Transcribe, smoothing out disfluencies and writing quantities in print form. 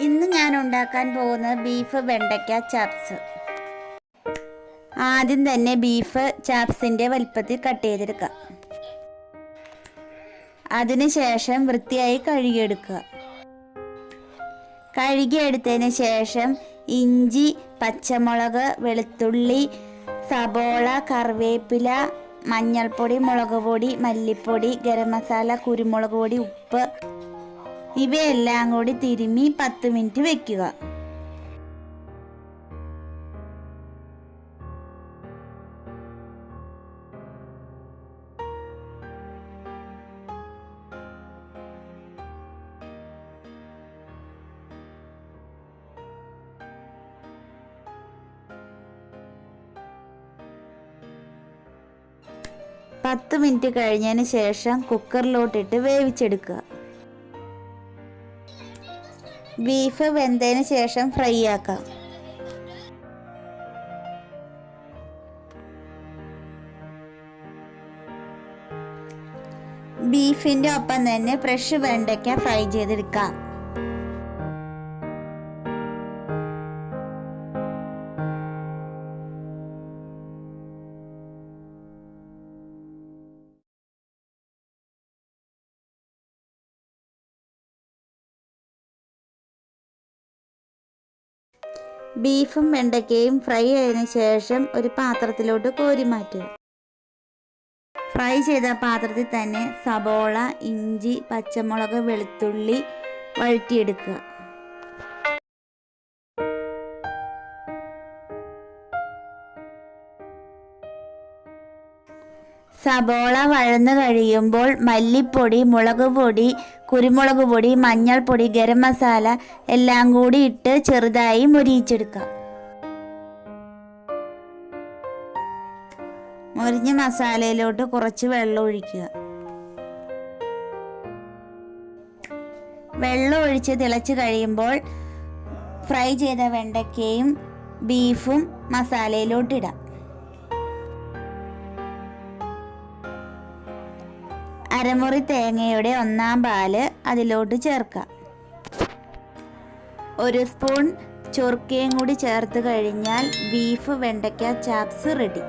ഇന്ന് ഞാൻ ഉണ്ടാക്കാൻ പോകുന്നത് ബീഫ് വെണ്ടയ്ക്ക ചാപ്സ്. ആദ്യം തന്നെ ബീഫ് ചാപ്സിൻ്റെ വലിപ്പത്തിൽ കട്ട് ചെയ്തെടുക്കുക. അതിനുശേഷം വൃത്തിയായി കഴുകിയെടുക്കുക. കഴുകിയെടുത്തതിന് ശേഷം ഇഞ്ചി, പച്ചമുളക്, വെളുത്തുള്ളി, സബോള, കറിവേപ്പില, മഞ്ഞൾപ്പൊടി, മുളക് പൊടി, മല്ലിപ്പൊടി, ഗരം മസാല, കുരുമുളക് പൊടി, ഉപ്പ് ഇവയെല്ലാം കൂടി തിരുമ്മി 10 മിനിറ്റ് വെക്കുക. പത്ത് മിനിറ്റ് കഴിഞ്ഞതിന് ശേഷം കുക്കറിലോട്ടിട്ട് വേവിച്ചെടുക്കുക. ബീഫ് വെന്തതിന് ശേഷം ഫ്രൈ ആക്കാം. ബീഫിൻ്റെ ഒപ്പം തന്നെ ഫ്രഷ് വെണ്ടയ്ക്ക ഫ്രൈ ചെയ്തെടുക്കാം. ബീഫും വെണ്ടയ്ക്കയും ഫ്രൈ ആയതിനു ശേഷം ഒരു പാത്രത്തിലോട്ട് കോരി മാറ്റുക. ഫ്രൈ ചെയ്ത പാത്രത്തിൽ തന്നെ സബോള, ഇഞ്ചി, പച്ചമുളക്, വെളുത്തുള്ളി വഴറ്റിയെടുക്കുക. സബോള വഴന്നു കഴിയുമ്പോൾ മല്ലിപ്പൊടി, മുളക് പൊടി, കുരുമുളക് പൊടി, മഞ്ഞൾപ്പൊടി, ഗരം മസാല എല്ലാം കൂടി ഇട്ട് ചെറുതായി മൊരിയിച്ചെടുക്കാം. മൊരിഞ്ഞ മസാലയിലോട്ട് കുറച്ച് വെള്ളം ഒഴിക്കുക. വെള്ളം ഒഴിച്ച് തിളച്ച് കഴിയുമ്പോൾ ഫ്രൈ ചെയ്ത വെണ്ടയ്ക്കയും ബീഫും മസാലയിലോട്ടിടാം. അരമുറി തേങ്ങയുടെ 1/4 പാല് അതിലോട്ട് ചേർക്കാം. 1 സ്പൂൺ ചൊറുക്കയും കൂടി ചേർത്ത് കഴിഞ്ഞാൽ ബീഫ് വെണ്ടയ്ക്ക ചാപ്സ് റെഡി.